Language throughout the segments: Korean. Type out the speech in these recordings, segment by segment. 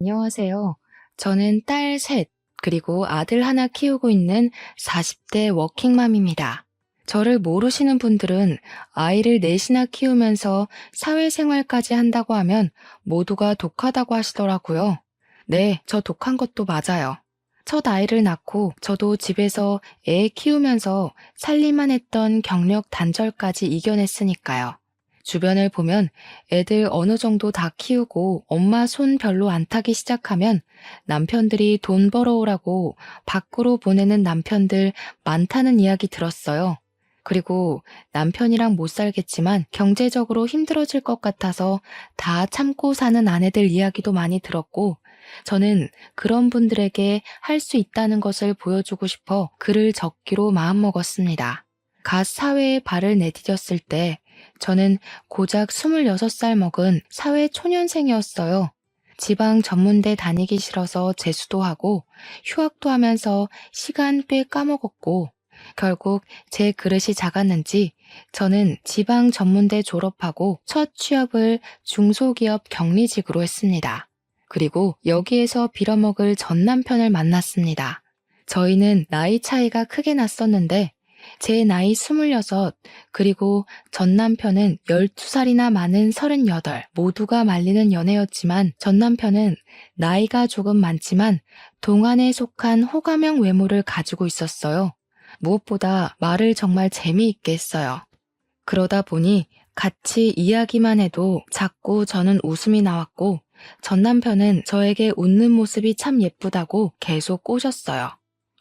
안녕하세요. 저는 딸 셋, 그리고 아들 하나 키우고 있는 40대 워킹맘입니다. 저를 모르시는 분들은 아이를 넷이나 키우면서 사회생활까지 한다고 하면 모두가 독하다고 하시더라고요. 네, 저 독한 것도 맞아요. 첫 아이를 낳고 저도 집에서 애 키우면서 살림만 했던 경력 단절까지 이겨냈으니까요. 주변을 보면 애들 어느 정도 다 키우고 엄마 손 별로 안 타기 시작하면 남편들이 돈 벌어오라고 밖으로 보내는 남편들 많다는 이야기 들었어요. 그리고 남편이랑 못 살겠지만 경제적으로 힘들어질 것 같아서 다 참고 사는 아내들 이야기도 많이 들었고, 저는 그런 분들에게 할 수 있다는 것을 보여주고 싶어 글을 적기로 마음먹었습니다. 갓 사회에 발을 내디뎠을 때 저는 고작 26살 먹은 사회 초년생이었어요. 지방 전문대 다니기 싫어서 재수도 하고 휴학도 하면서 시간 꽤 까먹었고, 결국 제 그릇이 작았는지 저는 지방 전문대 졸업하고 첫 취업을 중소기업 격리직으로 했습니다. 그리고 여기에서 빌어먹을 전 남편을 만났습니다. 저희는 나이 차이가 크게 났었는데 제 나이 26, 그리고 전 남편은 12살이나 많은 38, 모두가 말리는 연애였지만 전 남편은 나이가 조금 많지만 동안에 속한 호감형 외모를 가지고 있었어요. 무엇보다 말을 정말 재미있게 했어요. 그러다 보니 같이 이야기만 해도 자꾸 저는 웃음이 나왔고 전 남편은 저에게 웃는 모습이 참 예쁘다고 계속 꼬셨어요.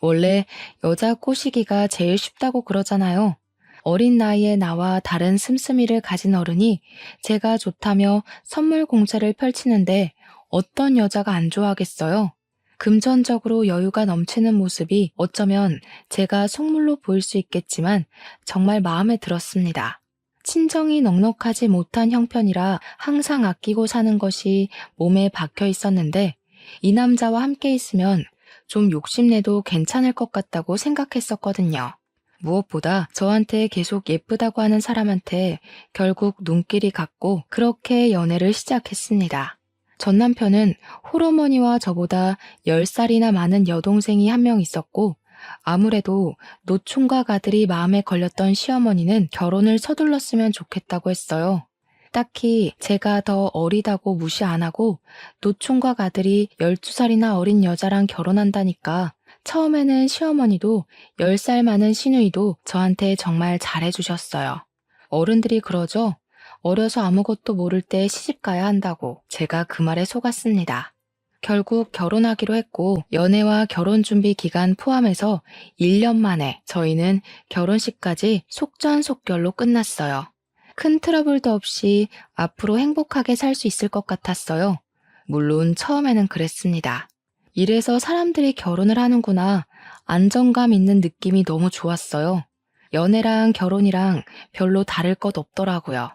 원래 여자 꼬시기가 제일 쉽다고 그러잖아요. 어린 나이에 나와 다른 씀씀이를 가진 어른이 제가 좋다며 선물 공세를 펼치는데 어떤 여자가 안 좋아하겠어요? 금전적으로 여유가 넘치는 모습이 어쩌면 제가 속물로 보일 수 있겠지만 정말 마음에 들었습니다. 친정이 넉넉하지 못한 형편이라 항상 아끼고 사는 것이 몸에 박혀 있었는데 이 남자와 함께 있으면 좀 욕심내도 괜찮을 것 같다고 생각했었거든요. 무엇보다 저한테 계속 예쁘다고 하는 사람한테 결국 눈길이 갔고 그렇게 연애를 시작했습니다. 전 남편은 홀어머니와 저보다 10살이나 많은 여동생이 한 명 있었고 아무래도 노총각 아들이 마음에 걸렸던 시어머니는 결혼을 서둘렀으면 좋겠다고 했어요. 딱히 제가 더 어리다고 무시 안 하고 노총각 아들이 12살이나 어린 여자랑 결혼한다니까 처음에는 시어머니도 10살 많은 시누이도 저한테 정말 잘해주셨어요. 어른들이 그러죠. 어려서 아무것도 모를 때 시집가야 한다고. 제가 그 말에 속았습니다. 결국 결혼하기로 했고 연애와 결혼 준비 기간 포함해서 1년 만에 저희는 결혼식까지 속전속결로 끝났어요. 큰 트러블도 없이 앞으로 행복하게 살 수 있을 것 같았어요. 물론 처음에는 그랬습니다. 이래서 사람들이 결혼을 하는구나. 안정감 있는 느낌이 너무 좋았어요. 연애랑 결혼이랑 별로 다를 것 없더라고요.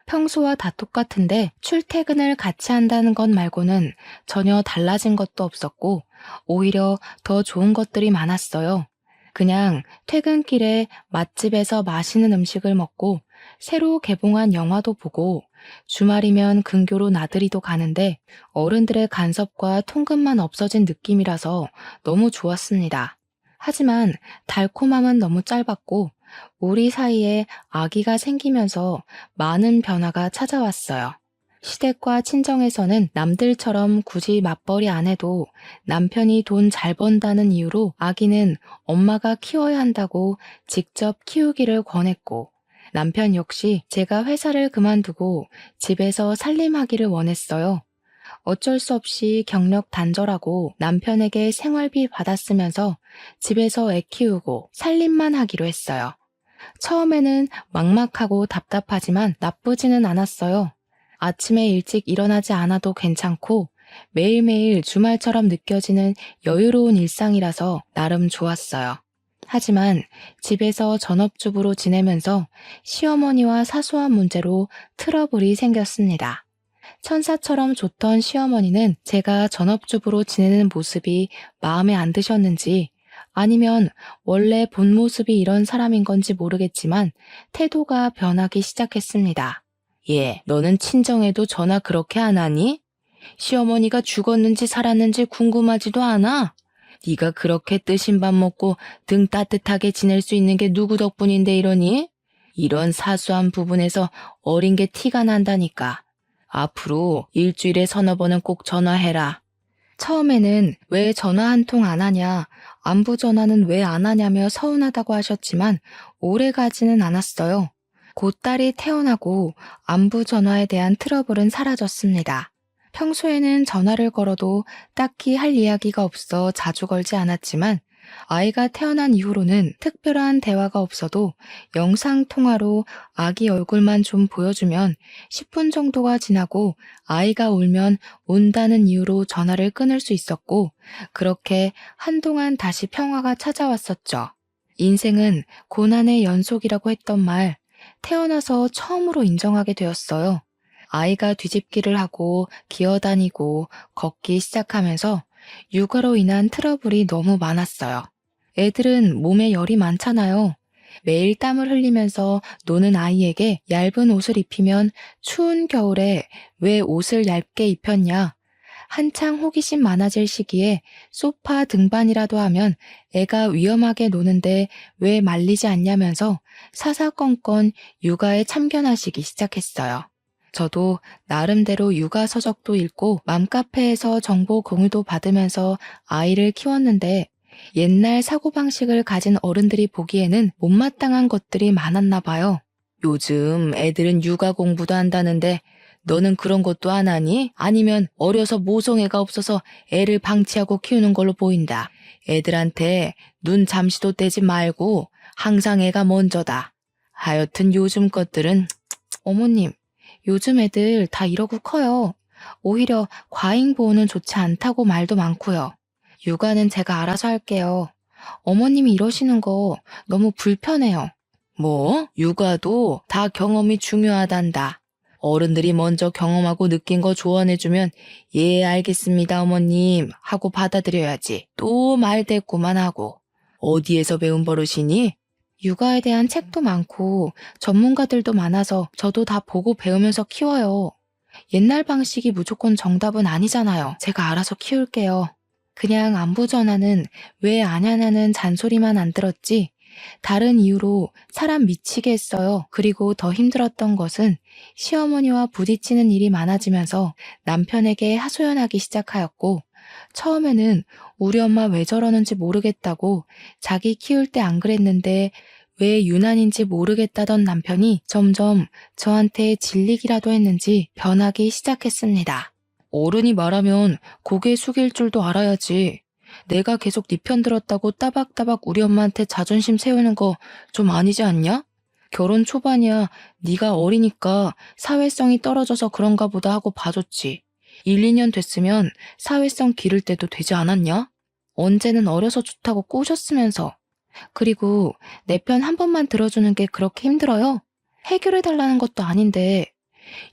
평소와 다 똑같은데 출퇴근을 같이 한다는 것 말고는 전혀 달라진 것도 없었고 오히려 더 좋은 것들이 많았어요. 그냥 퇴근길에 맛집에서 맛있는 음식을 먹고 새로 개봉한 영화도 보고 주말이면 근교로 나들이도 가는데 어른들의 간섭과 통금만 없어진 느낌이라서 너무 좋았습니다. 하지만 달콤함은 너무 짧았고 우리 사이에 아기가 생기면서 많은 변화가 찾아왔어요. 시댁과 친정에서는 남들처럼 굳이 맞벌이 안 해도 남편이 돈 잘 번다는 이유로 아기는 엄마가 키워야 한다고 직접 키우기를 권했고 남편 역시 제가 회사를 그만두고 집에서 살림하기를 원했어요. 어쩔 수 없이 경력 단절하고 남편에게 생활비 받았으면서 집에서 애 키우고 살림만 하기로 했어요. 처음에는 막막하고 답답하지만 나쁘지는 않았어요. 아침에 일찍 일어나지 않아도 괜찮고 매일매일 주말처럼 느껴지는 여유로운 일상이라서 나름 좋았어요. 하지만 집에서 전업주부로 지내면서 시어머니와 사소한 문제로 트러블이 생겼습니다. 천사처럼 좋던 시어머니는 제가 전업주부로 지내는 모습이 마음에 안 드셨는지 아니면 원래 본 모습이 이런 사람인 건지 모르겠지만 태도가 변하기 시작했습니다. 너는 친정에도 전화 그렇게 안 하니? 시어머니가 죽었는지 살았는지 궁금하지도 않아? 네가 그렇게 뜨신 밥 먹고 등 따뜻하게 지낼 수 있는 게 누구 덕분인데 이러니? 이런 사소한 부분에서 어린 게 티가 난다니까. 앞으로 일주일에 서너 번은 꼭 전화해라. 처음에는 왜 전화 한 통 안 하냐, 안부 전화는 왜 안 하냐며 서운하다고 하셨지만 오래 가지는 않았어요. 곧 딸이 태어나고 안부 전화에 대한 트러블은 사라졌습니다. 평소에는 전화를 걸어도 딱히 할 이야기가 없어 자주 걸지 않았지만 아이가 태어난 이후로는 특별한 대화가 없어도 영상통화로 아기 얼굴만 좀 보여주면 10분 정도가 지나고 아이가 울면 운다는 이유로 전화를 끊을 수 있었고 그렇게 한동안 다시 평화가 찾아왔었죠. 인생은 고난의 연속이라고 했던 말 태어나서 처음으로 인정하게 되었어요. 아이가 뒤집기를 하고 기어다니고 걷기 시작하면서 육아로 인한 트러블이 너무 많았어요. 애들은 몸에 열이 많잖아요. 매일 땀을 흘리면서 노는 아이에게 얇은 옷을 입히면 추운 겨울에 왜 옷을 얇게 입혔냐? 한창 호기심 많아질 시기에 소파 등반이라도 하면 애가 위험하게 노는데 왜 말리지 않냐면서 사사건건 육아에 참견하시기 시작했어요. 저도 나름대로 육아 서적도 읽고 맘카페에서 정보 공유도 받으면서 아이를 키웠는데 옛날 사고방식을 가진 어른들이 보기에는 못마땅한 것들이 많았나 봐요. 요즘 애들은 육아 공부도 한다는데 너는 그런 것도 안 하니? 아니면 어려서 모성애가 없어서 애를 방치하고 키우는 걸로 보인다. 애들한테 눈 잠시도 떼지 말고 항상 애가 먼저다. 하여튼 요즘 것들은 어머님, 요즘 애들 다 이러고 커요. 오히려 과잉 보호는 좋지 않다고 말도 많고요. 육아는 제가 알아서 할게요. 어머님이 이러시는 거 너무 불편해요. 뭐? 육아도 다 경험이 중요하단다. 어른들이 먼저 경험하고 느낀 거 조언해주면 예 알겠습니다 어머님 하고 받아들여야지. 또 말대꾸만 하고. 어디에서 배운 버릇이니? 육아에 대한 책도 많고 전문가들도 많아서 저도 다 보고 배우면서 키워요. 옛날 방식이 무조건 정답은 아니잖아요. 제가 알아서 키울게요. 그냥 안부 전화는 왜 안 하냐는 잔소리만 안 들었지 다른 이유로 사람 미치게 했어요. 그리고 더 힘들었던 것은 시어머니와 부딪히는 일이 많아지면서 남편에게 하소연하기 시작하였고 처음에는 우리 엄마 왜 저러는지 모르겠다고 자기 키울 때 안 그랬는데 왜 유난인지 모르겠다던 남편이 점점 저한테 질리기라도 했는지 변하기 시작했습니다. 어른이 말하면 고개 숙일 줄도 알아야지. 내가 계속 네 편 들었다고 따박따박 우리 엄마한테 자존심 세우는 거 좀 아니지 않냐? 결혼 초반이야. 네가 어리니까 사회성이 떨어져서 그런가 보다 하고 봐줬지. 1, 2년 됐으면 사회성 기를 때도 되지 않았냐? 언제는 어려서 좋다고 꼬셨으면서. 그리고 내 편 한 번만 들어주는 게 그렇게 힘들어요? 해결해달라는 것도 아닌데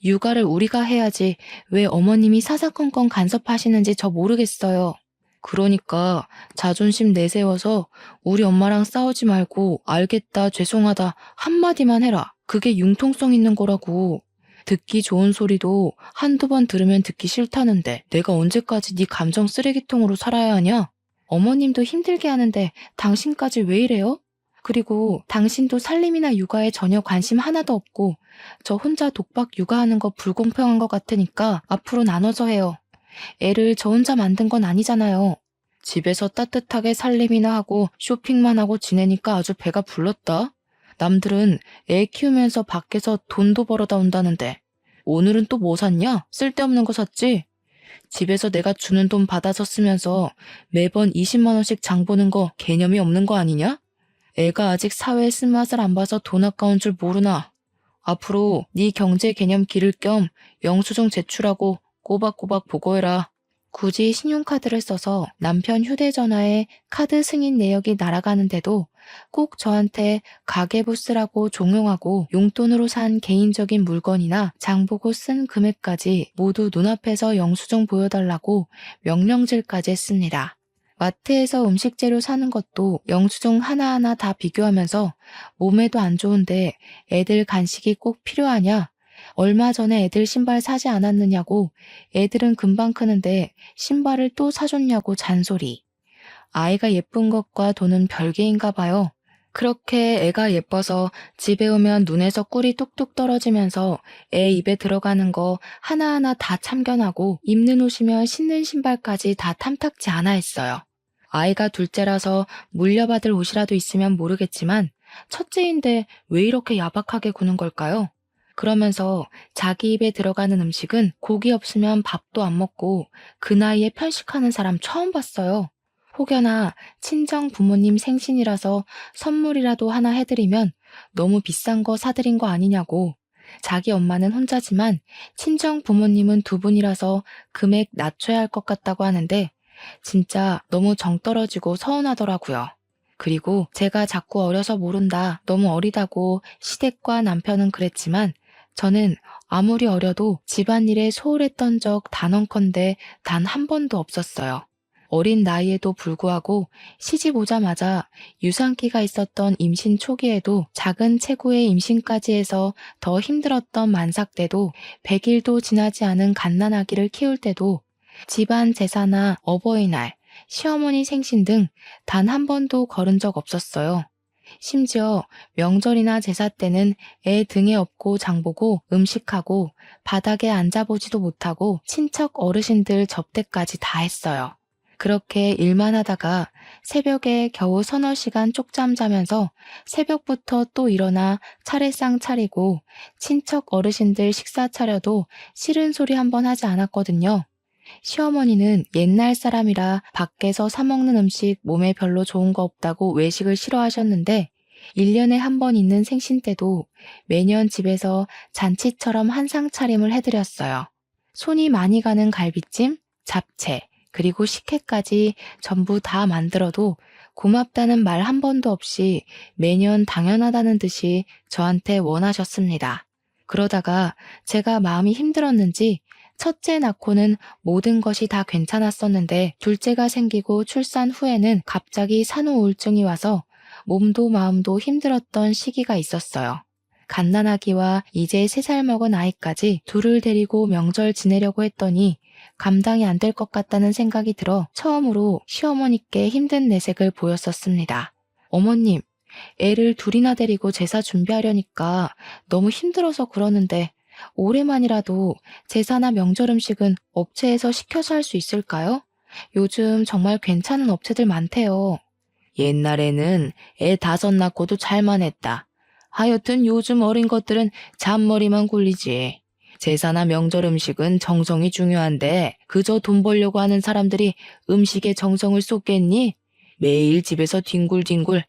육아를 우리가 해야지 왜 어머님이 사사건건 간섭하시는지 저 모르겠어요. 그러니까 자존심 내세워서 우리 엄마랑 싸우지 말고 알겠다, 죄송하다 한마디만 해라. 그게 융통성 있는 거라고. 듣기 좋은 소리도 한두 번 들으면 듣기 싫다는데 내가 언제까지 네 감정 쓰레기통으로 살아야 하냐? 어머님도 힘들게 하는데 당신까지 왜 이래요? 그리고 당신도 살림이나 육아에 전혀 관심 하나도 없고 저 혼자 독박 육아하는 거 불공평한 것 같으니까 앞으로 나눠서 해요. 애를 저 혼자 만든 건 아니잖아요. 집에서 따뜻하게 살림이나 하고 쇼핑만 하고 지내니까 아주 배가 불렀다. 남들은 애 키우면서 밖에서 돈도 벌어다 온다는데 오늘은 또 뭐 샀냐? 쓸데없는 거 샀지? 집에서 내가 주는 돈 받아서 쓰면서 매번 20만 원씩 장 보는 거 개념이 없는 거 아니냐? 애가 아직 사회의 쓴맛을 안 봐서 돈 아까운 줄 모르나? 앞으로 네 경제 개념 기를 겸 영수증 제출하고 꼬박꼬박 보고해라. 굳이 신용카드를 써서 남편 휴대전화에 카드 승인 내역이 날아가는데도 꼭 저한테 가계부 쓰라고 종용하고 용돈으로 산 개인적인 물건이나 장보고 쓴 금액까지 모두 눈앞에서 영수증 보여달라고 명령질까지 했습니다. 마트에서 음식 재료 사는 것도 영수증 하나하나 다 비교하면서 몸에도 안 좋은데 애들 간식이 꼭 필요하냐? 얼마 전에 애들 신발 사지 않았느냐고, 애들은 금방 크는데 신발을 또 사줬냐고 잔소리. 아이가 예쁜 것과 돈은 별개인가 봐요. 그렇게 애가 예뻐서 집에 오면 눈에서 꿀이 뚝뚝 떨어지면서 애 입에 들어가는 거 하나하나 다 참견하고 입는 옷이면 신는 신발까지 다 탐탁지 않아 했어요. 아이가 둘째라서 물려받을 옷이라도 있으면 모르겠지만 첫째인데 왜 이렇게 야박하게 구는 걸까요? 그러면서 자기 입에 들어가는 음식은 고기 없으면 밥도 안 먹고 그 나이에 편식하는 사람 처음 봤어요. 혹여나 친정 부모님 생신이라서 선물이라도 하나 해드리면 너무 비싼 거 사드린 거 아니냐고. 자기 엄마는 혼자지만 친정 부모님은 두 분이라서 금액 낮춰야 할 것 같다고 하는데 진짜 너무 정 떨어지고 서운하더라고요. 그리고 제가 자꾸 어려서 모른다, 너무 어리다고 시댁과 남편은 그랬지만 저는 아무리 어려도 집안일에 소홀했던 적 단언컨대 단 한 번도 없었어요. 어린 나이에도 불구하고 시집 오자마자 유산기가 있었던 임신 초기에도 작은 체구의 임신까지 해서 더 힘들었던 만삭 때도 100일도 지나지 않은 갓난아기를 키울 때도 집안 제사나 어버이날, 시어머니 생신 등 단 한 번도 거른 적 없었어요. 심지어 명절이나 제사 때는 애 등에 업고 장보고 음식하고 바닥에 앉아보지도 못하고 친척 어르신들 접대까지 다 했어요. 그렇게 일만 하다가 새벽에 겨우 서너 시간 쪽잠 자면서 새벽부터 또 일어나 차례상 차리고 친척 어르신들 식사 차려도 싫은 소리 한 번 하지 않았거든요. 시어머니는 옛날 사람이라 밖에서 사 먹는 음식 몸에 별로 좋은 거 없다고 외식을 싫어하셨는데 1년에 한 번 있는 생신 때도 매년 집에서 잔치처럼 한상 차림을 해드렸어요. 손이 많이 가는 갈비찜, 잡채, 그리고 식혜까지 전부 다 만들어도 고맙다는 말 한 번도 없이 매년 당연하다는 듯이 저한테 원하셨습니다. 그러다가 제가 마음이 힘들었는지 첫째 낳고는 모든 것이 다 괜찮았었는데 둘째가 생기고 출산 후에는 갑자기 산후 우울증이 와서 몸도 마음도 힘들었던 시기가 있었어요. 갓난아기와 이제 3살 먹은 아이까지 둘을 데리고 명절 지내려고 했더니 감당이 안 될 것 같다는 생각이 들어 처음으로 시어머니께 힘든 내색을 보였었습니다. 어머님, 애를 둘이나 데리고 제사 준비하려니까 너무 힘들어서 그러는데 올해만이라도 제사나 명절 음식은 업체에서 시켜서 할 수 있을까요? 요즘 정말 괜찮은 업체들 많대요. 옛날에는 애 5 낳고도 잘만 했다. 하여튼 요즘 어린 것들은 잔머리만 굴리지. 제사나 명절 음식은 정성이 중요한데 그저 돈 벌려고 하는 사람들이 음식에 정성을 쏟겠니? 매일 집에서 뒹굴뒹굴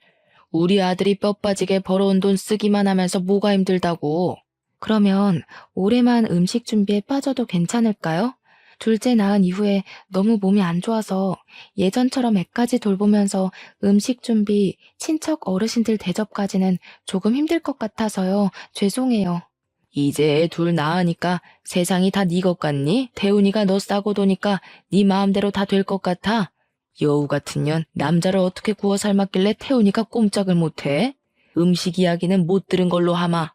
우리 아들이 뼈 빠지게 벌어온 돈 쓰기만 하면서 뭐가 힘들다고. 그러면 올해만 음식 준비에 빠져도 괜찮을까요? 둘째 낳은 이후에 너무 몸이 안 좋아서 예전처럼 애까지 돌보면서 음식 준비, 친척 어르신들 대접까지는 조금 힘들 것 같아서요. 죄송해요. 이제 애 둘 낳으니까 세상이 다 네 것 같니? 태훈이가 너 싸고 도니까 네 마음대로 다 될 것 같아? 여우 같은 년, 남자를 어떻게 구워 삶았길래 태훈이가 꼼짝을 못해? 음식 이야기는 못 들은 걸로 하마.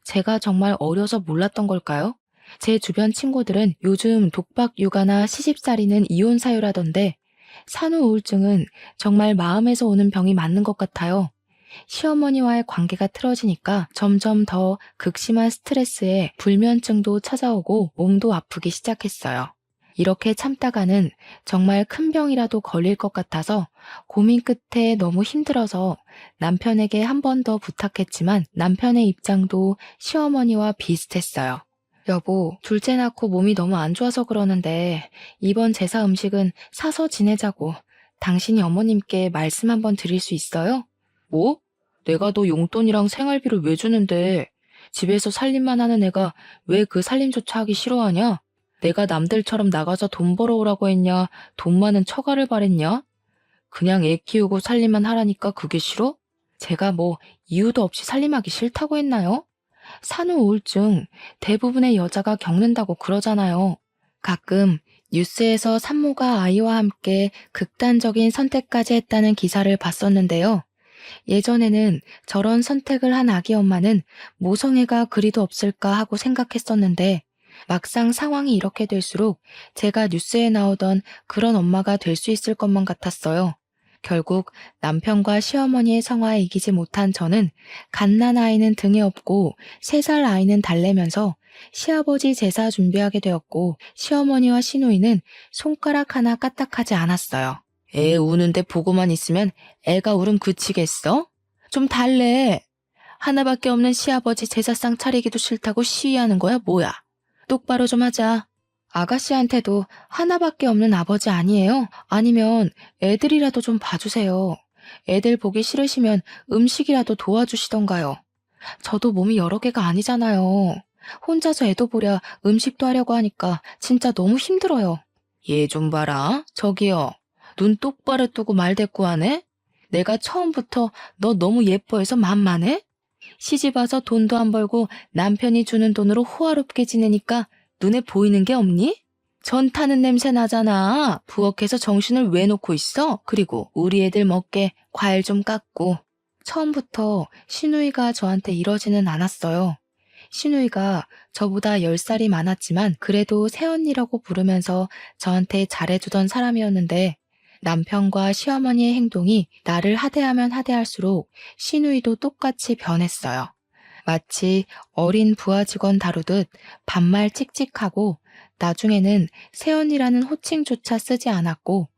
제가 정말 어려서 몰랐던 걸까요? 제 주변 친구들은 요즘 독박 육아나 시집살이는 이혼 사유라던데 산후 우울증은 정말 마음에서 오는 병이 맞는 것 같아요. 시어머니와의 관계가 틀어지니까 점점 더 극심한 스트레스에 불면증도 찾아오고 몸도 아프기 시작했어요. 이렇게 참다가는 정말 큰 병이라도 걸릴 것 같아서 고민 끝에 너무 힘들어서 남편에게 한 번 더 부탁했지만 남편의 입장도 시어머니와 비슷했어요. 여보, 둘째 낳고 몸이 너무 안 좋아서 그러는데 이번 제사 음식은 사서 지내자고 당신이 어머님께 말씀 한번 드릴 수 있어요? 뭐? 내가 너 용돈이랑 생활비를 왜 주는데 집에서 살림만 하는 애가 왜 그 살림조차 하기 싫어하냐? 내가 남들처럼 나가서 돈 벌어오라고 했냐? 돈 많은 처가를 바랬냐? 그냥 애 키우고 살림만 하라니까 그게 싫어? 제가 뭐 이유도 없이 살림하기 싫다고 했나요? 산후 우울증 대부분의 여자가 겪는다고 그러잖아요. 가끔 뉴스에서 산모가 아이와 함께 극단적인 선택까지 했다는 기사를 봤었는데요. 예전에는 저런 선택을 한 아기 엄마는 모성애가 그리도 없을까 하고 생각했었는데 막상 상황이 이렇게 될수록 제가 뉴스에 나오던 그런 엄마가 될 수 있을 것만 같았어요. 결국 남편과 시어머니의 성화에 이기지 못한 저는 갓난아이는 등에 업고 3살 아이는 달래면서 시아버지 제사 준비하게 되었고 시어머니와 시누이는 손가락 하나 까딱하지 않았어요. 애 우는데 보고만 있으면 애가 울음 그치겠어? 좀 달래. 하나밖에 없는 시아버지 제사상 차리기도 싫다고 시위하는 거야 뭐야? 똑바로 좀 하자. 아가씨한테도 하나밖에 없는 아버지 아니에요? 아니면 애들이라도 좀 봐주세요. 애들 보기 싫으시면 음식이라도 도와주시던가요. 저도 몸이 여러 개가 아니잖아요. 혼자서 애도 보랴 음식도 하려고 하니까 진짜 너무 힘들어요. 얘 좀 봐라. 저기요. 눈 똑바로 뜨고 말대꾸하네? 내가 처음부터 너 너무 예뻐해서 만만해? 시집 와서 돈도 안 벌고 남편이 주는 돈으로 호화롭게 지내니까 눈에 보이는 게 없니? 전 타는 냄새 나잖아. 부엌에서 정신을 왜 놓고 있어? 그리고 우리 애들 먹게 과일 좀 깎고. 처음부터 시누이가 저한테 이러지는 않았어요. 시누이가 저보다 10살이 많았지만 그래도 새언니라고 부르면서 저한테 잘해주던 사람이었는데 남편과 시어머니의 행동이 나를 하대하면 하대할수록 시누이도 똑같이 변했어요. 마치 어린 부하 직원 다루듯 반말 칙칙하고 나중에는 새언니라는 호칭조차 쓰지 않았고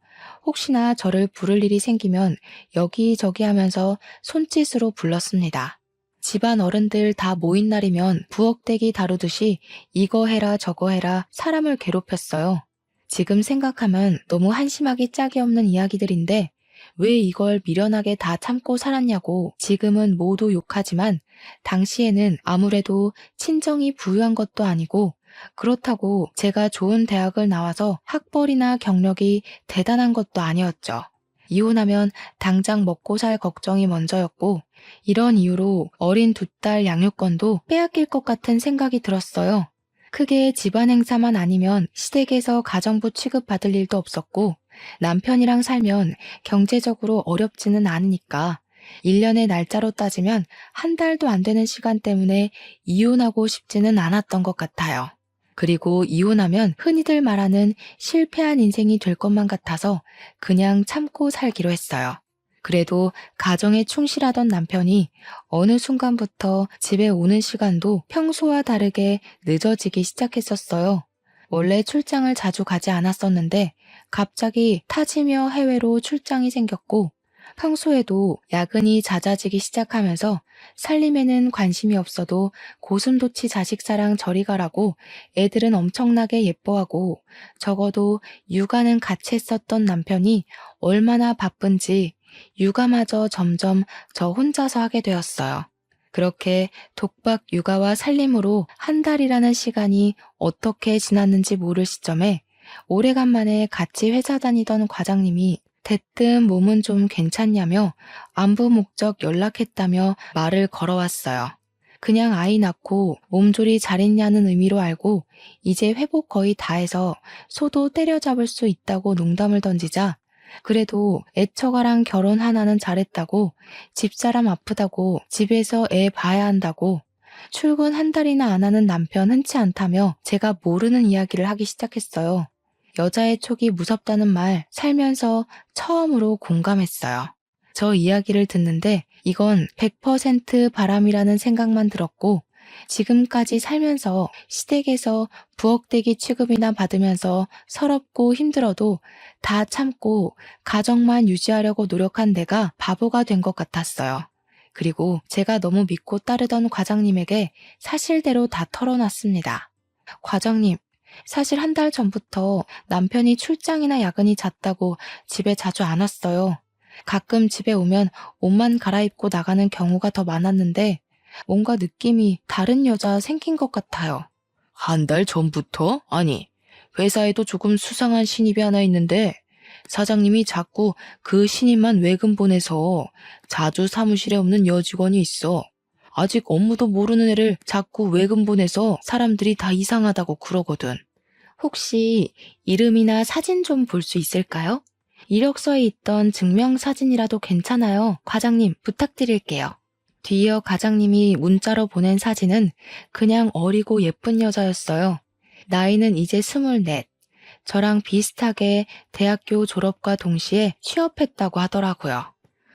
혹시나 저를 부를 일이 생기면 여기저기 하면서 손짓으로 불렀습니다. 집안 어른들 다 모인 날이면 부엌대기 다루듯이 이거 해라 저거 해라 사람을 괴롭혔어요. 지금 생각하면 너무 한심하기 짝이 없는 이야기들인데 왜 이걸 미련하게 다 참고 살았냐고 지금은 모두 욕하지만 당시에는 아무래도 친정이 부유한 것도 아니고 그렇다고 제가 좋은 대학을 나와서 학벌이나 경력이 대단한 것도 아니었죠. 이혼하면 당장 먹고 살 걱정이 먼저였고 이런 이유로 어린 2딸 양육권도 빼앗길 것 같은 생각이 들었어요. 크게 집안 행사만 아니면 시댁에서 가정부 취급받을 일도 없었고 남편이랑 살면 경제적으로 어렵지는 않으니까 1년의 날짜로 따지면 한 달도 안 되는 시간 때문에 이혼하고 싶지는 않았던 것 같아요. 그리고 이혼하면 흔히들 말하는 실패한 인생이 될 것만 같아서 그냥 참고 살기로 했어요. 그래도 가정에 충실하던 남편이 어느 순간부터 집에 오는 시간도 평소와 다르게 늦어지기 시작했었어요. 원래 출장을 자주 가지 않았었는데 갑자기 타지며 해외로 출장이 생겼고 평소에도 야근이 잦아지기 시작하면서 살림에는 관심이 없어도 고슴도치 자식 사랑 저리 가라고 애들은 엄청나게 예뻐하고 적어도 육아는 같이 했었던 남편이 얼마나 바쁜지 육아마저 점점 저 혼자서 하게 되었어요. 그렇게 독박 육아와 살림으로 한 달이라는 시간이 어떻게 지났는지 모를 시점에 오래간만에 같이 회사 다니던 과장님이 대뜸 몸은 좀 괜찮냐며 안부 목적 연락했다며 말을 걸어왔어요. 그냥 아이 낳고 몸조리 잘했냐는 의미로 알고 이제 회복 거의 다 해서 소도 때려잡을 수 있다고 농담을 던지자 그래도 애처가랑 결혼 하나는 잘했다고 집사람 아프다고 집에서 애 봐야 한다고 출근 한 달이나 안 하는 남편 흔치 않다며 제가 모르는 이야기를 하기 시작했어요. 여자의 촉이 무섭다는 말 살면서 처음으로 공감했어요. 저 이야기를 듣는데 이건 100% 바람이라는 생각만 들었고 지금까지 살면서 시댁에서 부엌대기 취급이나 받으면서 서럽고 힘들어도 다 참고 가정만 유지하려고 노력한 내가 바보가 된 것 같았어요. 그리고 제가 너무 믿고 따르던 과장님에게 사실대로 다 털어놨습니다. 과장님, 사실 한 달 전부터 남편이 출장이나 야근이 잦다고 집에 자주 안 왔어요. 가끔 집에 오면 옷만 갈아입고 나가는 경우가 더 많았는데 뭔가 느낌이 다른 여자 생긴 것 같아요. 한 달 전부터? 아니, 회사에도 조금 수상한 신입이 하나 있는데 사장님이 자꾸 그 신입만 외근 보내서 자주 사무실에 없는 여직원이 있어. 아직 업무도 모르는 애를 자꾸 외근 보내서 사람들이 다 이상하다고 그러거든. 혹시 이름이나 사진 좀 볼 수 있을까요? 이력서에 있던 증명사진이라도 괜찮아요. 과장님, 부탁드릴게요. 뒤이어 과장님이 문자로 보낸 사진은 그냥 어리고 예쁜 여자였어요. 나이는 이제 24. 저랑 비슷하게 대학교 졸업과 동시에 취업했다고 하더라고요.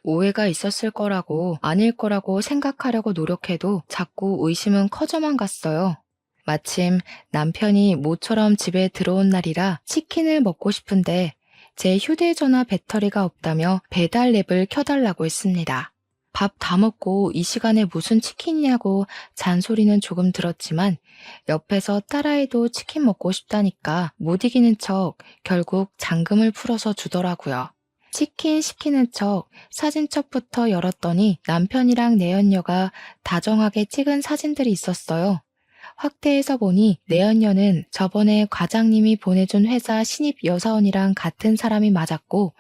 오해가 있었을 거라고 아닐 거라고 생각하려고 노력해도 자꾸 의심은 커져만 갔어요. 마침 남편이 모처럼 집에 들어온 날이라 치킨을 먹고 싶은데 제 휴대전화 배터리가 없다며 배달 앱을 켜달라고 했습니다. 밥 다 먹고 이 시간에 무슨 치킨이냐고 잔소리는 조금 들었지만 옆에서 딸아이도 치킨 먹고 싶다니까 못 이기는 척 결국 잔금을 풀어서 주더라고요. 치킨 시키는 척 사진첩부터 열었더니 남편이랑 내연녀가 다정하게 찍은 사진들이 있었어요. 확대해서 보니 내연녀는 저번에 과장님이 보내준 회사 신입 여사원이랑 같은 사람이 맞았고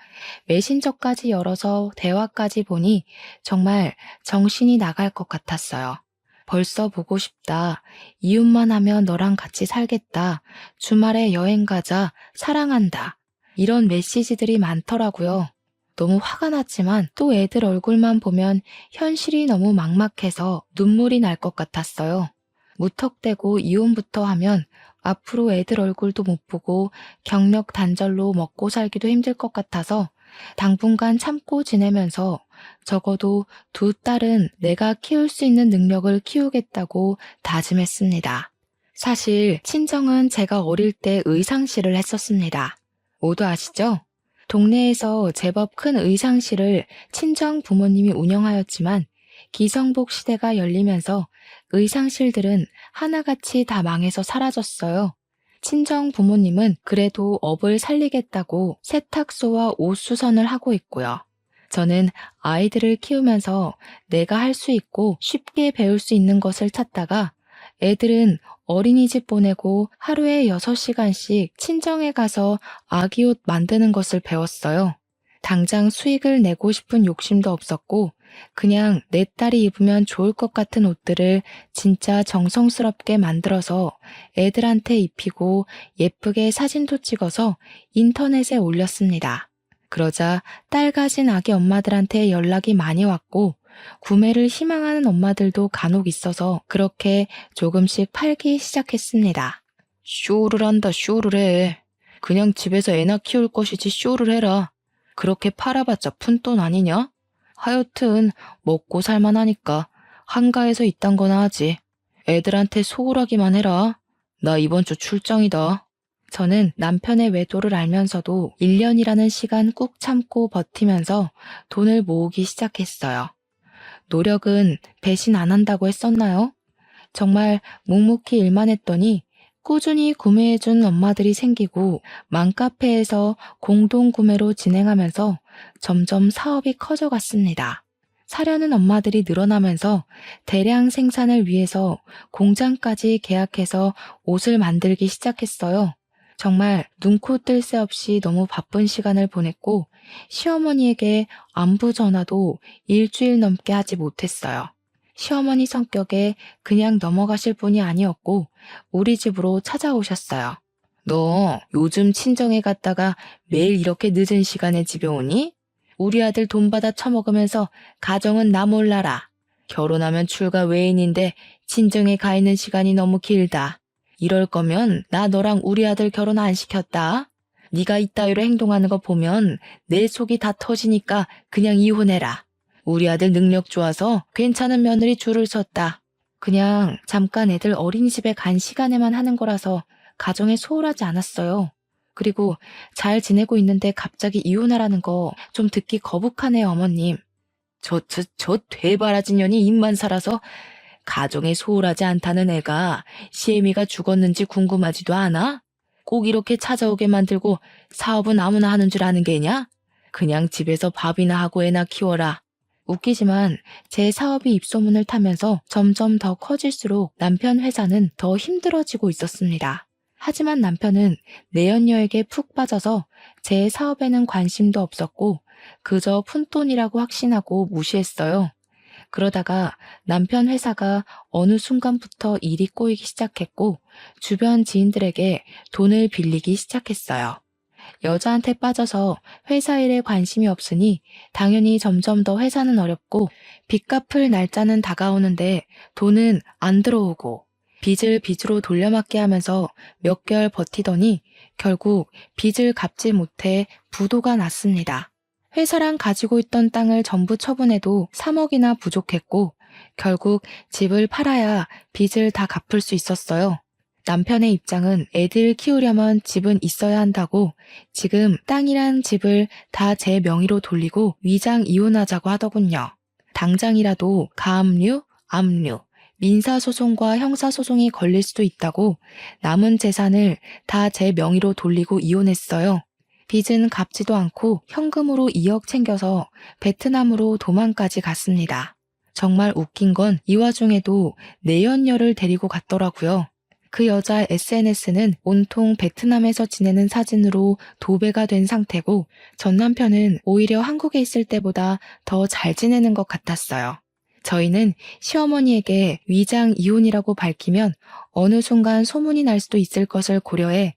메신저까지 열어서 대화까지 보니 정말 정신이 나갈 것 같았어요. 벌써 보고 싶다. 이웃만 하면 너랑 같이 살겠다. 주말에 여행 가자. 사랑한다. 이런 메시지들이 많더라고요. 너무 화가 났지만 또 애들 얼굴만 보면 현실이 너무 막막해서 눈물이 날 것 같았어요. 무턱대고 이혼부터 하면 앞으로 애들 얼굴도 못 보고 경력 단절로 먹고 살기도 힘들 것 같아서 당분간 참고 지내면서 적어도 두 딸은 내가 키울 수 있는 능력을 키우겠다고 다짐했습니다. 사실 친정은 제가 어릴 때 의상실을 했었습니다. 모두 아시죠? 동네에서 제법 큰 의상실을 친정 부모님이 운영하였지만 기성복 시대가 열리면서 의상실들은 하나같이 다 망해서 사라졌어요. 친정 부모님은 그래도 업을 살리겠다고 세탁소와 옷수선을 하고 있고요. 저는 아이들을 키우면서 내가 할 수 있고 쉽게 배울 수 있는 것을 찾다가 애들은 어린이집 보내고 하루에 6시간씩 친정에 가서 아기 옷 만드는 것을 배웠어요. 당장 수익을 내고 싶은 욕심도 없었고 그냥 내 딸이 입으면 좋을 것 같은 옷들을 진짜 정성스럽게 만들어서 애들한테 입히고 예쁘게 사진도 찍어서 인터넷에 올렸습니다. 그러자 딸 가진 아기 엄마들한테 연락이 많이 왔고 구매를 희망하는 엄마들도 간혹 있어서 그렇게 조금씩 팔기 시작했습니다. 쇼를 한다, 쇼를 해. 그냥 집에서 애나 키울 것이지 쇼를 해라. 그렇게 팔아봤자 푼돈 아니냐? 하여튼 먹고 살만하니까 한가해서 이딴 거나 하지. 애들한테 소홀하기만 해라. 나 이번 주 출장이다. 저는 남편의 외도를 알면서도 1년이라는 시간 꾹 참고 버티면서 돈을 모으기 시작했어요. 노력은 배신 안 한다고 했었나요? 정말 묵묵히 일만 했더니 꾸준히 구매해준 엄마들이 생기고 맘카페에서 공동구매로 진행하면서 점점 사업이 커져갔습니다. 사려는 엄마들이 늘어나면서 대량 생산을 위해서 공장까지 계약해서 옷을 만들기 시작했어요. 정말 눈코 뜰 새 없이 너무 바쁜 시간을 보냈고 시어머니에게 안부 전화도 일주일 넘게 하지 못했어요. 시어머니 성격에 그냥 넘어가실 분이 아니었고 우리 집으로 찾아오셨어요. 너 요즘 친정에 갔다가 매일 이렇게 늦은 시간에 집에 오니? 우리 아들 돈 받아 처먹으면서 가정은 나 몰라라. 결혼하면 출가 외인인데 친정에 가 있는 시간이 너무 길다. 이럴 거면 나 너랑 우리 아들 결혼 안 시켰다. 네가 이따위로 행동하는 거 보면 내 속이 다 터지니까 그냥 이혼해라. 우리 아들 능력 좋아서 괜찮은 며느리 줄을 섰다. 그냥 잠깐 애들 어린이집에 간 시간에만 하는 거라서 가정에 소홀하지 않았어요. 그리고 잘 지내고 있는데 갑자기 이혼하라는 거 좀 듣기 거북하네요, 어머님. 저 되바라진 년이 입만 살아서 가정에 소홀하지 않다는 애가 시애미가 죽었는지 궁금하지도 않아? 꼭 이렇게 찾아오게 만들고 사업은 아무나 하는 줄 아는 게냐? 그냥 집에서 밥이나 하고 애나 키워라. 웃기지만 제 사업이 입소문을 타면서 점점 더 커질수록 남편 회사는 더 힘들어지고 있었습니다. 하지만 남편은 내연녀에게 푹 빠져서 제 사업에는 관심도 없었고 그저 푼돈이라고 확신하고 무시했어요. 그러다가 남편 회사가 어느 순간부터 일이 꼬이기 시작했고 주변 지인들에게 돈을 빌리기 시작했어요. 여자한테 빠져서 회사 일에 관심이 없으니 당연히 점점 더 회사는 어렵고 빚 갚을 날짜는 다가오는데 돈은 안 들어오고 빚을 빚으로 돌려막기 하면서 몇 개월 버티더니 결국 빚을 갚지 못해 부도가 났습니다. 회사랑 가지고 있던 땅을 전부 처분해도 3억이나 부족했고 결국 집을 팔아야 빚을 다 갚을 수 있었어요. 남편의 입장은 애들 키우려면 집은 있어야 한다고 지금 땅이랑 집을 다 제 명의로 돌리고 위장 이혼하자고 하더군요. 당장이라도 가압류, 압류, 민사소송과 형사소송이 걸릴 수도 있다고 남은 재산을 다 제 명의로 돌리고 이혼했어요. 빚은 갚지도 않고 현금으로 2억 챙겨서 베트남으로 도망까지 갔습니다. 정말 웃긴 건 이 와중에도 내연녀를 데리고 갔더라고요. 그 여자 SNS는 온통 베트남에서 지내는 사진으로 도배가 된 상태고 전 남편은 오히려 한국에 있을 때보다 더 잘 지내는 것 같았어요. 저희는 시어머니에게 위장 이혼이라고 밝히면 어느 순간 소문이 날 수도 있을 것을 고려해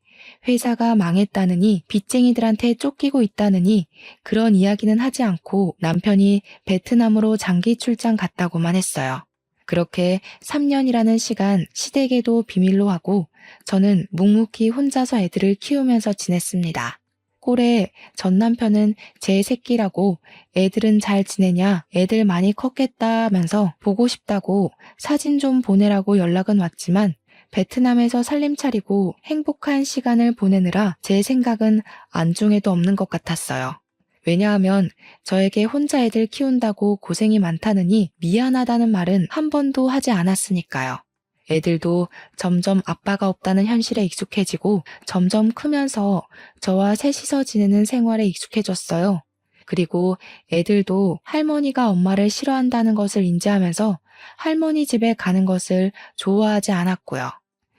회사가 망했다느니 빚쟁이들한테 쫓기고 있다느니 그런 이야기는 하지 않고 남편이 베트남으로 장기 출장 갔다고만 했어요. 그렇게 3년이라는 시간 시댁에도 비밀로 하고 저는 묵묵히 혼자서 애들을 키우면서 지냈습니다. 꼴에 전 남편은 제 새끼라고 애들은 잘 지내냐, 애들 많이 컸겠다 하면서 보고 싶다고 사진 좀 보내라고 연락은 왔지만 베트남에서 살림 차리고 행복한 시간을 보내느라 제 생각은 안중에도 없는 것 같았어요. 왜냐하면 저에게 혼자 애들 키운다고 고생이 많다느니 미안하다는 말은 한 번도 하지 않았으니까요. 애들도 점점 아빠가 없다는 현실에 익숙해지고 점점 크면서 저와 셋이서 지내는 생활에 익숙해졌어요. 그리고 애들도 할머니가 엄마를 싫어한다는 것을 인지하면서 할머니 집에 가는 것을 좋아하지 않았고요.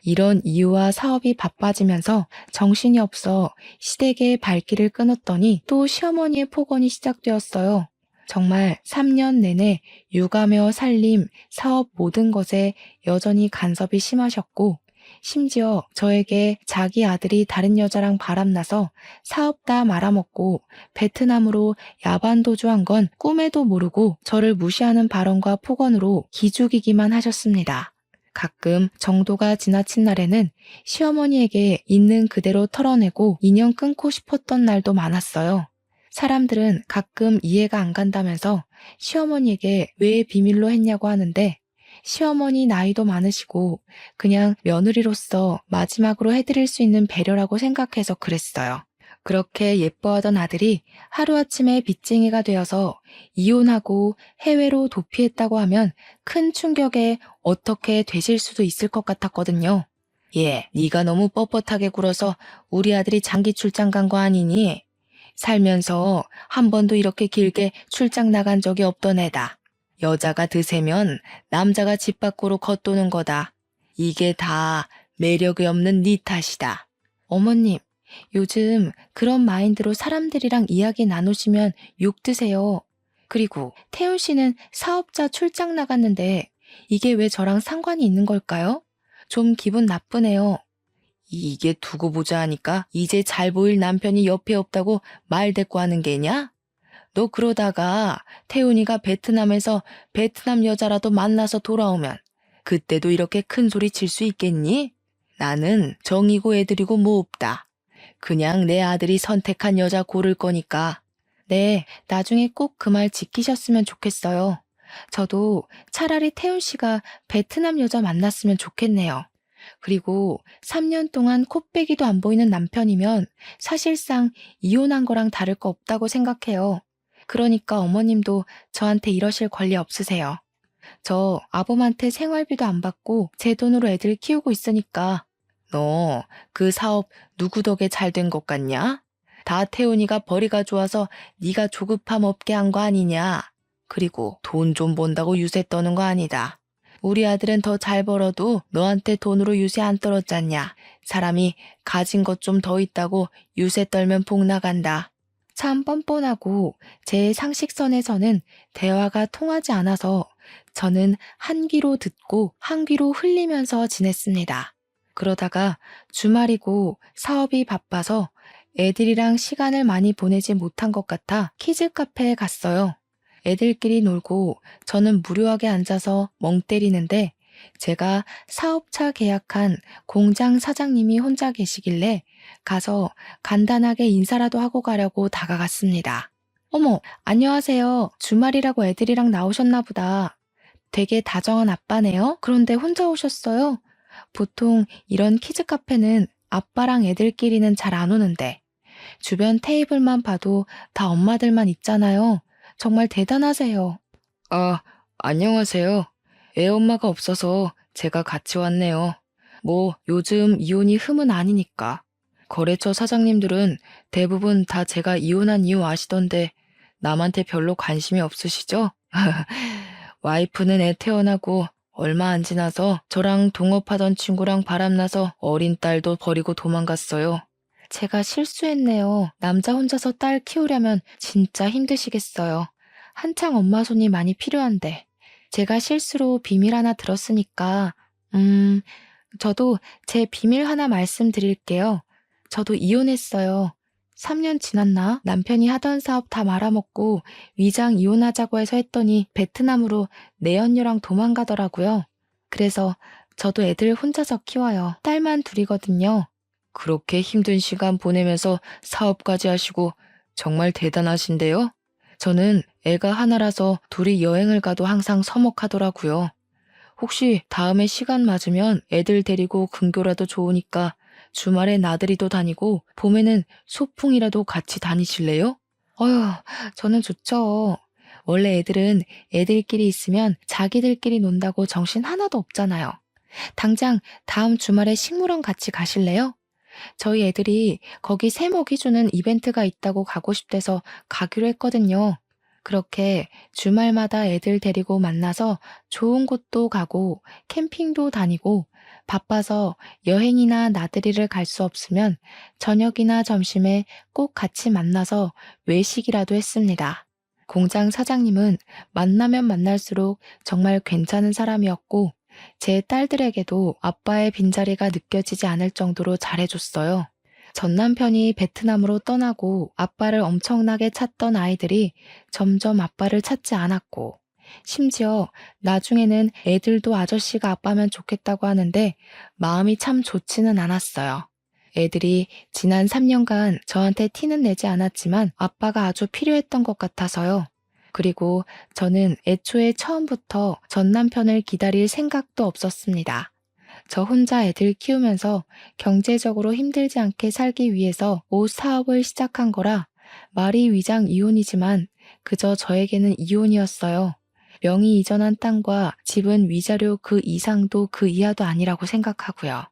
이런 이유와 사업이 바빠지면서 정신이 없어 시댁의 발길을 끊었더니 또 시어머니의 폭언이 시작되었어요. 정말 3년 내내 육아며 살림, 사업 모든 것에 여전히 간섭이 심하셨고 심지어 저에게 자기 아들이 다른 여자랑 바람나서 사업 다 말아먹고 베트남으로 야반도주한 건 꿈에도 모르고 저를 무시하는 발언과 폭언으로 기죽이기만 하셨습니다. 가끔 정도가 지나친 날에는 시어머니에게 있는 그대로 털어내고 인연 끊고 싶었던 날도 많았어요. 사람들은 가끔 이해가 안 간다면서 시어머니에게 왜 비밀로 했냐고 하는데 시어머니 나이도 많으시고 그냥 며느리로서 마지막으로 해드릴 수 있는 배려라고 생각해서 그랬어요. 그렇게 예뻐하던 아들이 하루아침에 빚쟁이가 되어서 이혼하고 해외로 도피했다고 하면 큰 충격에 어떻게 되실 수도 있을 것 같았거든요. 네가 너무 뻣뻣하게 굴어서 우리 아들이 장기 출장 간 거 아니니? 살면서 한 번도 이렇게 길게 출장 나간 적이 없던 애다. 여자가 드세면 남자가 집 밖으로 겉도는 거다. 이게 다 매력이 없는 네 탓이다. 어머님, 요즘 그런 마인드로 사람들이랑 이야기 나누시면 욕 드세요. 그리고 태훈 씨는 사업자 출장 나갔는데 이게 왜 저랑 상관이 있는 걸까요? 좀 기분 나쁘네요. 이게 두고 보자 하니까 이제 잘 보일 남편이 옆에 없다고 말 대꾸 하는 게냐? 너 그러다가 태훈이가 베트남에서 베트남 여자라도 만나서 돌아오면 그때도 이렇게 큰 소리 칠 수 있겠니? 나는 정이고 애들이고 뭐 없다. 그냥 내 아들이 선택한 여자 고를 거니까. 네, 나중에 꼭 그 말 지키셨으면 좋겠어요. 저도 차라리 태훈 씨가 베트남 여자 만났으면 좋겠네요. 그리고 3년 동안 코빼기도 안 보이는 남편이면 사실상 이혼한 거랑 다를 거 없다고 생각해요. 그러니까 어머님도 저한테 이러실 권리 없으세요. 저 아범한테 생활비도 안 받고 제 돈으로 애들 키우고 있으니까. 너 그 사업 누구 덕에 잘 된 것 같냐? 다 태훈이가 벌이가 좋아서 네가 조급함 없게 한 거 아니냐? 그리고 돈 좀 번다고 유세 떠는 거 아니다. 우리 아들은 더 잘 벌어도 너한테 돈으로 유세 안 떨었잖냐. 사람이 가진 것 좀 더 있다고 유세 떨면 복 나간다. 참 뻔뻔하고 제 상식선에서는 대화가 통하지 않아서 저는 한 귀로 듣고 한 귀로 흘리면서 지냈습니다. 그러다가 주말이고 사업이 바빠서 애들이랑 시간을 많이 보내지 못한 것 같아 키즈 카페에 갔어요. 애들끼리 놀고 저는 무료하게 앉아서 멍 때리는데 제가 사업차 계약한 공장 사장님이 혼자 계시길래 가서 간단하게 인사라도 하고 가려고 다가갔습니다. 어머, 안녕하세요. 주말이라고 애들이랑 나오셨나 보다. 되게 다정한 아빠네요. 그런데 혼자 오셨어요? 보통 이런 키즈 카페는 아빠랑 애들끼리는 잘 안 오는데 주변 테이블만 봐도 다 엄마들만 있잖아요. 정말 대단하세요. 아, 안녕하세요. 애 엄마가 없어서 제가 같이 왔네요. 뭐 요즘 이혼이 흠은 아니니까. 거래처 사장님들은 대부분 다 제가 이혼한 이유 아시던데 남한테 별로 관심이 없으시죠? 와이프는 애 태어나고 얼마 안 지나서 저랑 동업하던 친구랑 바람나서 어린 딸도 버리고 도망갔어요. 제가 실수했네요. 남자 혼자서 딸 키우려면 진짜 힘드시겠어요. 한창 엄마 손이 많이 필요한데. 제가 실수로 비밀 하나 들었으니까, 저도 제 비밀 하나 말씀드릴게요. 저도 이혼했어요. 3년 지났나? 남편이 하던 사업 다 말아먹고 위장 이혼하자고 해서 했더니 베트남으로 내연녀랑 도망가더라고요. 그래서 저도 애들 혼자서 키워요. 딸만 둘이거든요. 그렇게 힘든 시간 보내면서 사업까지 하시고 정말 대단하신데요? 저는 애가 하나라서 둘이 여행을 가도 항상 서먹하더라고요. 혹시 다음에 시간 맞으면 애들 데리고 근교라도 좋으니까 주말에 나들이도 다니고 봄에는 소풍이라도 같이 다니실래요? 어휴, 저는 좋죠. 원래 애들은 애들끼리 있으면 자기들끼리 논다고 정신 하나도 없잖아요. 당장 다음 주말에 식물원 같이 가실래요? 저희 애들이 거기 새 먹이 주는 이벤트가 있다고 가고 싶대서 가기로 했거든요. 그렇게 주말마다 애들 데리고 만나서 좋은 곳도 가고 캠핑도 다니고 바빠서 여행이나 나들이를 갈 수 없으면 저녁이나 점심에 꼭 같이 만나서 외식이라도 했습니다. 공장 사장님은 만나면 만날수록 정말 괜찮은 사람이었고 제 딸들에게도 아빠의 빈자리가 느껴지지 않을 정도로 잘해줬어요. 전 남편이 베트남으로 떠나고 아빠를 엄청나게 찾던 아이들이 점점 아빠를 찾지 않았고, 심지어 나중에는 애들도 아저씨가 아빠면 좋겠다고 하는데 마음이 참 좋지는 않았어요. 애들이 지난 3년간 저한테 티는 내지 않았지만 아빠가 아주 필요했던 것 같아서요. 그리고 저는 애초에 처음부터 전 남편을 기다릴 생각도 없었습니다. 저 혼자 애들 키우면서 경제적으로 힘들지 않게 살기 위해서 옷 사업을 시작한 거라 말이 위장 이혼이지만 그저 저에게는 이혼이었어요. 명의 이전한 땅과 집은 위자료 그 이상도 그 이하도 아니라고 생각하고요.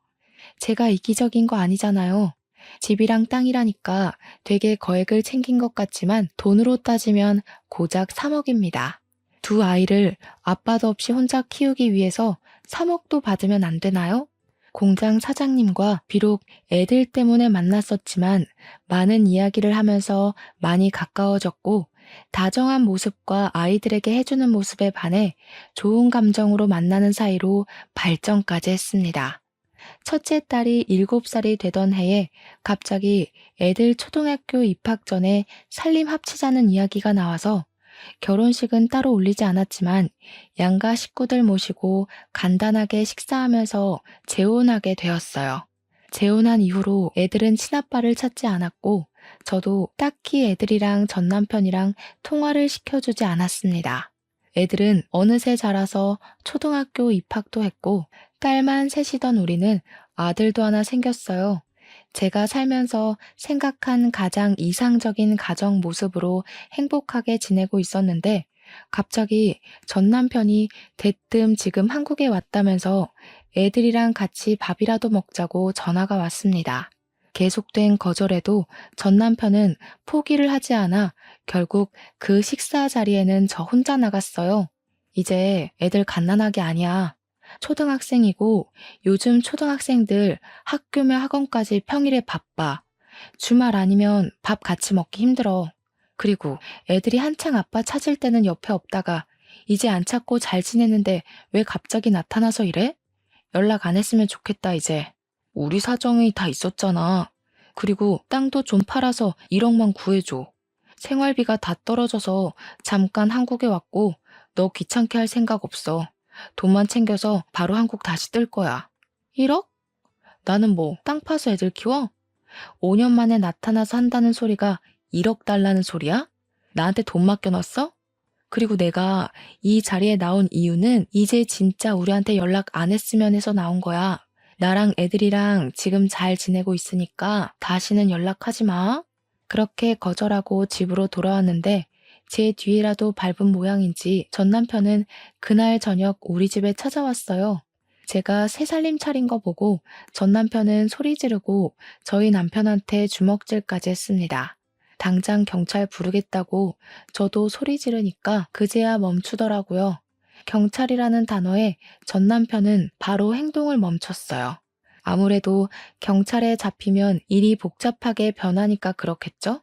제가 이기적인 거 아니잖아요. 집이랑 땅이라니까 되게 거액을 챙긴 것 같지만 돈으로 따지면 고작 3억입니다. 두 아이를 아빠도 없이 혼자 키우기 위해서 3억도 받으면 안 되나요? 공장 사장님과 비록 애들 때문에 만났었지만 많은 이야기를 하면서 많이 가까워졌고 다정한 모습과 아이들에게 해주는 모습에 반해 좋은 감정으로 만나는 사이로 발전까지 했습니다. 첫째 딸이 7살이 되던 해에 갑자기 애들 초등학교 입학 전에 살림 합치자는 이야기가 나와서 결혼식은 따로 올리지 않았지만 양가 식구들 모시고 간단하게 식사하면서 재혼하게 되었어요. 재혼한 이후로 애들은 친아빠를 찾지 않았고 저도 딱히 애들이랑 전 남편이랑 통화를 시켜주지 않았습니다. 애들은 어느새 자라서 초등학교 입학도 했고 딸만 셋이던 우리는 아들도 하나 생겼어요. 제가 살면서 생각한 가장 이상적인 가정 모습으로 행복하게 지내고 있었는데 갑자기 전 남편이 대뜸 지금 한국에 왔다면서 애들이랑 같이 밥이라도 먹자고 전화가 왔습니다. 계속된 거절에도 전 남편은 포기를 하지 않아 결국 그 식사 자리에는 저 혼자 나갔어요. 이제 애들 갓난아기 아니야. 초등학생이고 요즘 초등학생들 학교며 학원까지 평일에 바빠. 주말 아니면 밥 같이 먹기 힘들어. 그리고 애들이 한창 아빠 찾을 때는 옆에 없다가 이제 안 찾고 잘 지내는데 왜 갑자기 나타나서 이래? 연락 안 했으면 좋겠다 이제. 우리 사정이 다 있었잖아. 그리고 땅도 좀 팔아서 1억만 구해줘. 생활비가 다 떨어져서 잠깐 한국에 왔고 너 귀찮게 할 생각 없어. 돈만 챙겨서 바로 한국 다시 뜰 거야. 1억? 나는 뭐 땅 파서 애들 키워? 5년 만에 나타나서 한다는 소리가 1억 달라는 소리야? 나한테 돈 맡겨놨어? 그리고 내가 이 자리에 나온 이유는 이제 진짜 우리한테 연락 안 했으면 해서 나온 거야. 나랑 애들이랑 지금 잘 지내고 있으니까 다시는 연락하지 마. 그렇게 거절하고 집으로 돌아왔는데 제 뒤에라도 밟은 모양인지 전 남편은 그날 저녁 우리 집에 찾아왔어요. 제가 새 살림 차린 거 보고 전 남편은 소리 지르고 저희 남편한테 주먹질까지 했습니다. 당장 경찰 부르겠다고 저도 소리 지르니까 그제야 멈추더라고요. 경찰이라는 단어에 전 남편은 바로 행동을 멈췄어요. 아무래도 경찰에 잡히면 일이 복잡하게 변하니까 그렇겠죠?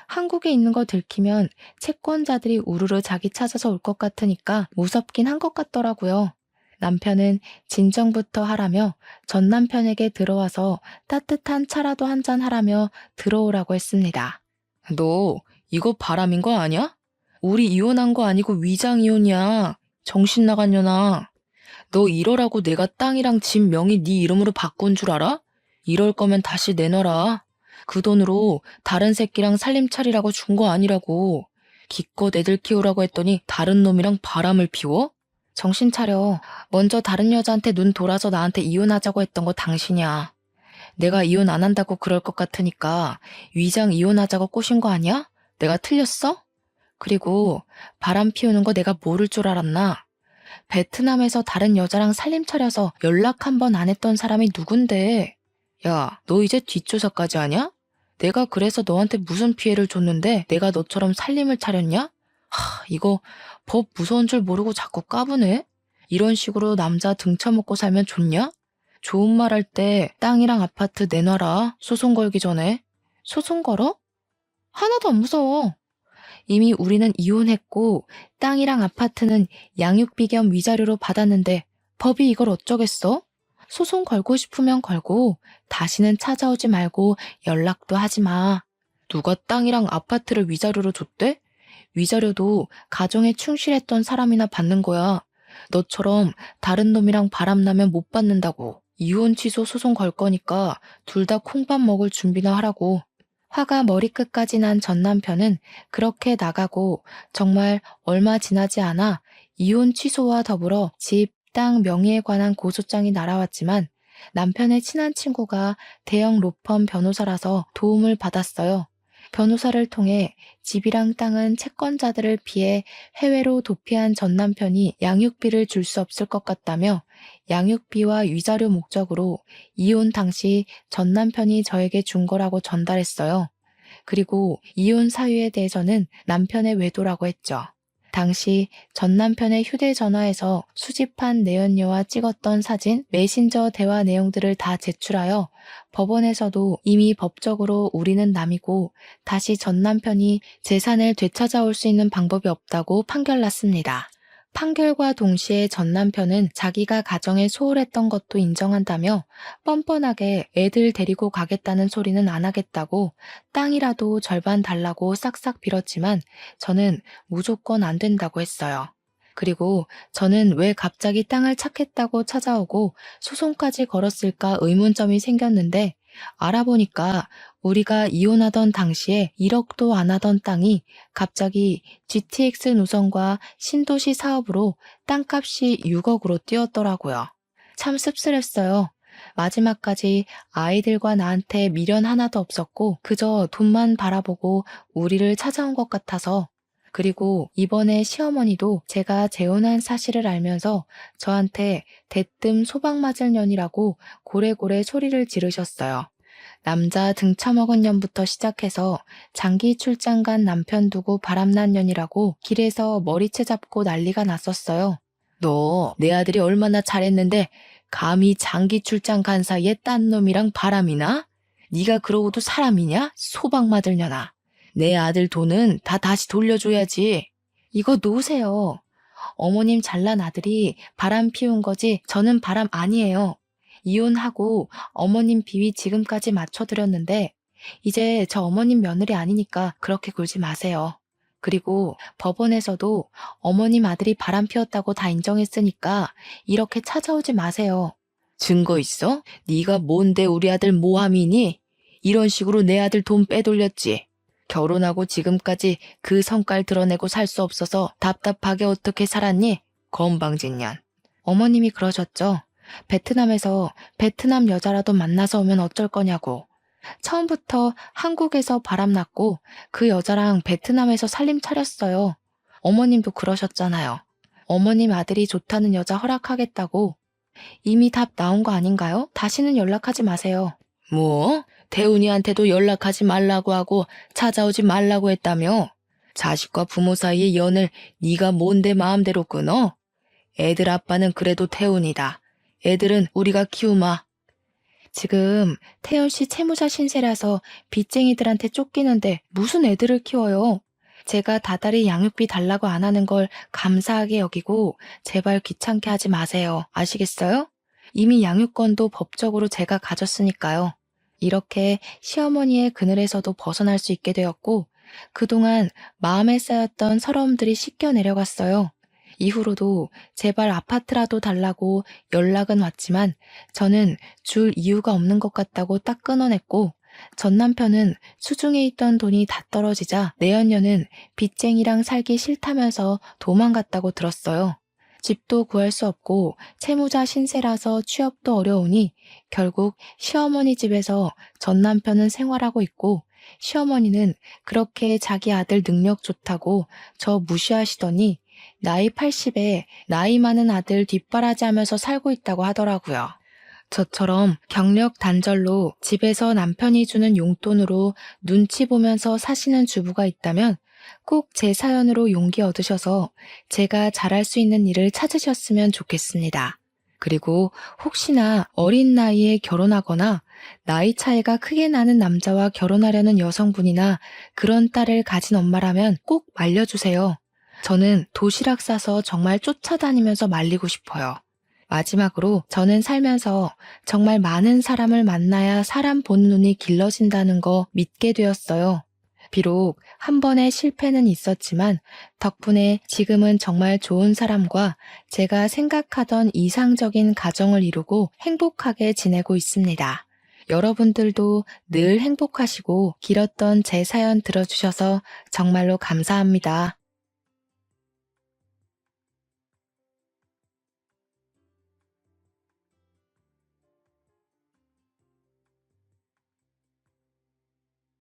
한국에 있는 거 들키면 채권자들이 우르르 자기 찾아서 올 것 같으니까 무섭긴 한 것 같더라고요. 남편은 진정부터 하라며 전 남편에게 들어와서 따뜻한 차라도 한잔 하라며 들어오라고 했습니다. 너 이거 바람인 거 아니야? 우리 이혼한 거 아니고 위장 이혼이야. 정신 나간 년아. 너 이러라고 내가 땅이랑 집 명의 네 이름으로 바꾼 줄 알아? 이럴 거면 다시 내놔라. 그 돈으로 다른 새끼랑 살림 차리라고 준 거 아니라고. 기껏 애들 키우라고 했더니 다른 놈이랑 바람을 피워? 정신 차려. 먼저 다른 여자한테 눈 돌아서 나한테 이혼하자고 했던 거 당신이야. 내가 이혼 안 한다고 그럴 것 같으니까 위장 이혼하자고 꼬신 거 아니야? 내가 틀렸어? 그리고 바람 피우는 거 내가 모를 줄 알았나? 베트남에서 다른 여자랑 살림 차려서 연락 한 번 안 했던 사람이 누군데? 야, 너 이제 뒷조사까지 하냐? 내가 그래서 너한테 무슨 피해를 줬는데 내가 너처럼 살림을 차렸냐? 이거 법 무서운 줄 모르고 자꾸 까부네? 이런 식으로 남자 등쳐먹고 살면 좋냐? 좋은 말 할 때 땅이랑 아파트 내놔라. 소송 걸기 전에. 소송 걸어? 하나도 안 무서워. 이미 우리는 이혼했고 땅이랑 아파트는 양육비 겸 위자료로 받았는데 법이 이걸 어쩌겠어? 소송 걸고 싶으면 걸고 다시는 찾아오지 말고 연락도 하지 마. 누가 땅이랑 아파트를 위자료로 줬대? 위자료도 가정에 충실했던 사람이나 받는 거야. 너처럼 다른 놈이랑 바람나면 못 받는다고. 이혼 취소 소송 걸 거니까 둘 다 콩밥 먹을 준비나 하라고. 화가 머리끝까지 난 전 남편은 그렇게 나가고 정말 얼마 지나지 않아 이혼 취소와 더불어 집, 땅 명의에 관한 고소장이 날아왔지만 남편의 친한 친구가 대형 로펌 변호사라서 도움을 받았어요. 변호사를 통해 집이랑 땅은 채권자들을 피해 해외로 도피한 전 남편이 양육비를 줄 수 없을 것 같다며 양육비와 위자료 목적으로 이혼 당시 전 남편이 저에게 준 거라고 전달했어요. 그리고 이혼 사유에 대해서는 남편의 외도라고 했죠. 당시 전 남편의 휴대전화에서 수집한 내연녀와 찍었던 사진, 메신저 대화 내용들을 다 제출하여 법원에서도 이미 법적으로 우리는 남이고 다시 전 남편이 재산을 되찾아올 수 있는 방법이 없다고 판결났습니다. 판결과 동시에 전 남편은 자기가 가정에 소홀했던 것도 인정한다며 뻔뻔하게 애들 데리고 가겠다는 소리는 안 하겠다고 땅이라도 절반 달라고 싹싹 빌었지만 저는 무조건 안 된다고 했어요. 그리고 저는 왜 갑자기 땅을 찾겠다고 찾아오고 소송까지 걸었을까 의문점이 생겼는데 알아보니까 우리가 이혼하던 당시에 1억도 안 하던 땅이 갑자기 GTX 노선과 신도시 사업으로 땅값이 6억으로 뛰었더라고요. 참 씁쓸했어요. 마지막까지 아이들과 나한테 미련 하나도 없었고 그저 돈만 바라보고 우리를 찾아온 것 같아서. 그리고 이번에 시어머니도 제가 재혼한 사실을 알면서 저한테 대뜸 소방 맞을 년이라고 고래고래 소리를 지르셨어요. 남자 등쳐먹은 년부터 시작해서 장기 출장 간 남편 두고 바람난 년이라고 길에서 머리채 잡고 난리가 났었어요. 너 내 아들이 얼마나 잘했는데 감히 장기 출장 간 사이에 딴 놈이랑 바람이나? 네가 그러고도 사람이냐? 소방 맞을 년아. 내 아들 돈은 다 다시 돌려줘야지. 이거 놓으세요. 어머님 잘난 아들이 바람 피운 거지 저는 바람 아니에요. 이혼하고 어머님 비위 지금까지 맞춰드렸는데 이제 저 어머님 며느리 아니니까 그렇게 굴지 마세요. 그리고 법원에서도 어머님 아들이 바람 피웠다고 다 인정했으니까 이렇게 찾아오지 마세요. 증거 있어? 네가 뭔데 우리 아들 모함이니? 이런 식으로 내 아들 돈 빼돌렸지. 결혼하고 지금까지 그 성깔 드러내고 살 수 없어서 답답하게 어떻게 살았니? 건방진년. 어머님이 그러셨죠. 베트남에서 베트남 여자라도 만나서 오면 어쩔 거냐고. 처음부터 한국에서 바람났고 그 여자랑 베트남에서 살림 차렸어요. 어머님도 그러셨잖아요. 어머님 아들이 좋다는 여자 허락하겠다고. 이미 답 나온 거 아닌가요? 다시는 연락하지 마세요. 뭐? 태훈이한테도 연락하지 말라고 하고 찾아오지 말라고 했다며? 자식과 부모 사이의 연을 네가 뭔데 마음대로 끊어? 애들 아빠는 그래도 태훈이다. 애들은 우리가 키우마. 지금 태훈 씨 채무자 신세라서 빚쟁이들한테 쫓기는데 무슨 애들을 키워요? 제가 다달이 양육비 달라고 안 하는 걸 감사하게 여기고 제발 귀찮게 하지 마세요. 아시겠어요? 이미 양육권도 법적으로 제가 가졌으니까요. 이렇게 시어머니의 그늘에서도 벗어날 수 있게 되었고 그동안 마음에 쌓였던 서러움들이 씻겨 내려갔어요. 이후로도 제발 아파트라도 달라고 연락은 왔지만 저는 줄 이유가 없는 것 같다고 딱 끊어냈고 전 남편은 수중에 있던 돈이 다 떨어지자 내연녀는 빚쟁이랑 살기 싫다면서 도망갔다고 들었어요. 집도 구할 수 없고 채무자 신세라서 취업도 어려우니 결국 시어머니 집에서 전 남편은 생활하고 있고 시어머니는 그렇게 자기 아들 능력 좋다고 저 무시하시더니 나이 80에 나이 많은 아들 뒷바라지하면서 살고 있다고 하더라고요. 저처럼 경력 단절로 집에서 남편이 주는 용돈으로 눈치 보면서 사시는 주부가 있다면 꼭 제 사연으로 용기 얻으셔서 제가 잘할 수 있는 일을 찾으셨으면 좋겠습니다. 그리고 혹시나 어린 나이에 결혼하거나 나이 차이가 크게 나는 남자와 결혼하려는 여성분이나 그런 딸을 가진 엄마라면 꼭 말려주세요. 저는 도시락 싸서 정말 쫓아다니면서 말리고 싶어요. 마지막으로 저는 살면서 정말 많은 사람을 만나야 사람 보는 눈이 길러진다는 거 믿게 되었어요. 비록 한 번의 실패는 있었지만 덕분에 지금은 정말 좋은 사람과 제가 생각하던 이상적인 가정을 이루고 행복하게 지내고 있습니다. 여러분들도 늘 행복하시고 길었던 제 사연 들어주셔서 정말로 감사합니다.